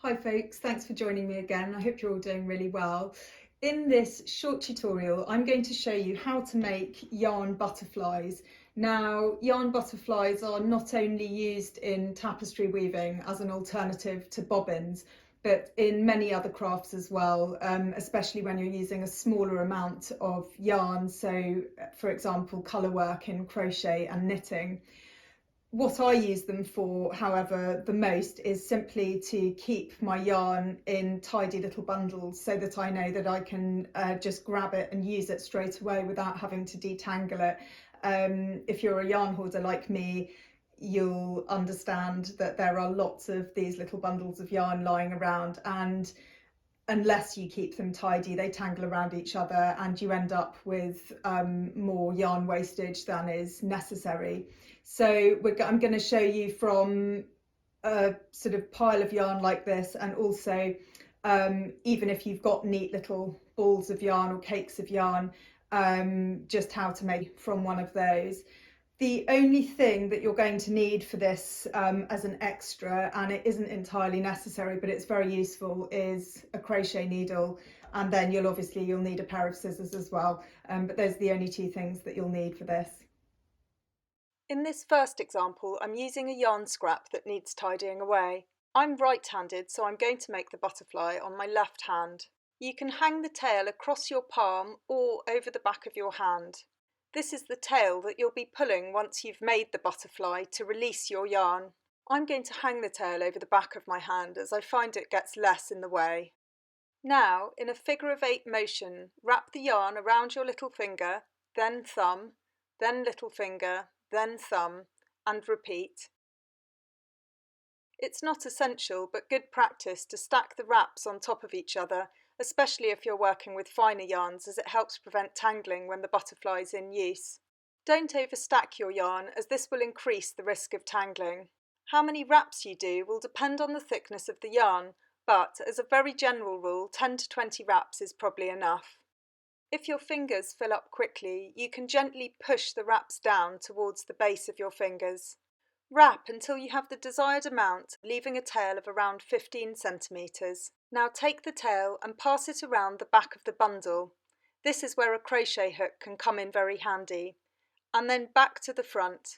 Hi folks, thanks for joining me again. I hope you're all doing really well. In this short tutorial, I'm going to show you how to make yarn butterflies. Now, yarn butterflies are not only used in tapestry weaving as an alternative to bobbins, but in many other crafts as well, especially when you're using a smaller amount of yarn. So, for example, colour work in crochet and knitting. What I use them for, however, the most is simply to keep my yarn in tidy little bundles so that I know that I can just grab it and use it straight away without having to detangle it. If you're a yarn hoarder like me, you'll understand that there are lots of these little bundles of yarn lying around, and unless you keep them tidy, they tangle around each other and you end up with more yarn wastage than is necessary. So I'm going to show you from a sort of pile of yarn like this, and also even if you've got neat little balls of yarn or cakes of yarn, just how to make from one of those. The only thing that you're going to need for this as an extra, and it isn't entirely necessary but it's very useful, is a crochet needle, and then you'll need a pair of scissors as well, but those are the only two things that you'll need for this. In this first example, I'm using a yarn scrap that needs tidying away. I'm right-handed, so I'm going to make the butterfly on my left hand. You can hang the tail across your palm or over the back of your hand. This is the tail that you'll be pulling once you've made the butterfly to release your yarn. I'm going to hang the tail over the back of my hand as I find it gets less in the way. Now, in a figure of 8 motion, wrap the yarn around your little finger, then thumb, then little finger, then thumb, and repeat. It's not essential, but good practice to stack the wraps on top of each other, especially if you're working with finer yarns, as it helps prevent tangling when the butterfly is in use. Don't overstack your yarn, as this will increase the risk of tangling. How many wraps you do will depend on the thickness of the yarn, but as a very general rule, 10 to 20 wraps is probably enough. If your fingers fill up quickly, you can gently push the wraps down towards the base of your fingers. Wrap until you have the desired amount, leaving a tail of around 15 centimetres. Now take the tail and pass it around the back of the bundle. This is where a crochet hook can come in very handy. And then back to the front.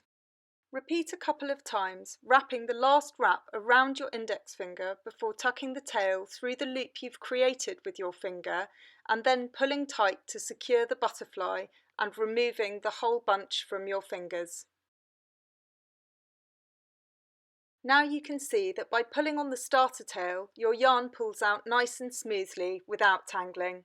Repeat a couple of times, wrapping the last wrap around your index finger before tucking the tail through the loop you've created with your finger, and then pulling tight to secure the butterfly and removing the whole bunch from your fingers. Now you can see that by pulling on the starter tail, your yarn pulls out nice and smoothly without tangling.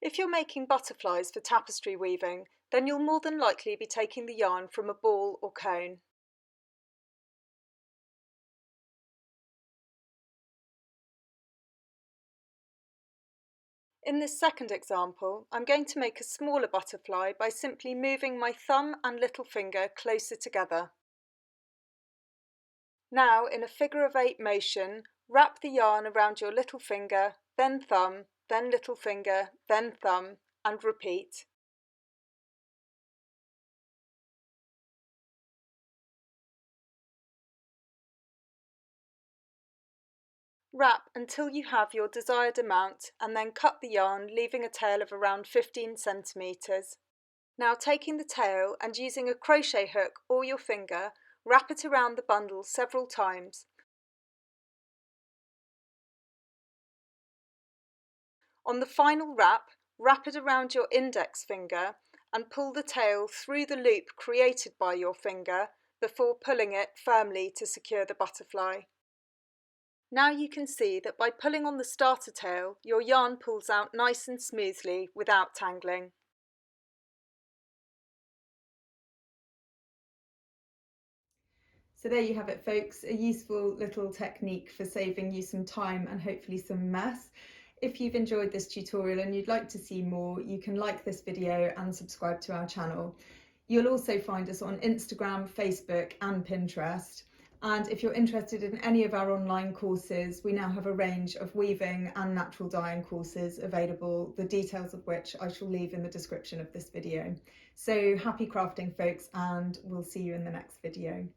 If you're making butterflies for tapestry weaving, then you'll more than likely be taking the yarn from a ball or cone. In this second example, I'm going to make a smaller butterfly by simply moving my thumb and little finger closer together. Now, in a figure of 8 motion, wrap the yarn around your little finger, then thumb, then little finger, then thumb, and repeat. Wrap until you have your desired amount, and then cut the yarn, leaving a tail of around 15 centimetres. Now, taking the tail and using a crochet hook or your finger, wrap it around the bundle several times. On the final wrap, wrap it around your index finger and pull the tail through the loop created by your finger before pulling it firmly to secure the butterfly. Now you can see that by pulling on the starter tail, your yarn pulls out nice and smoothly without tangling. So there you have it folks, a useful little technique for saving you some time and hopefully some mess. If you've enjoyed this tutorial and you'd like to see more, you can like this video and subscribe to our channel. You'll also find us on Instagram, Facebook and Pinterest. And if you're interested in any of our online courses, we now have a range of weaving and natural dyeing courses available, the details of which I shall leave in the description of this video. So happy crafting folks, and we'll see you in the next video.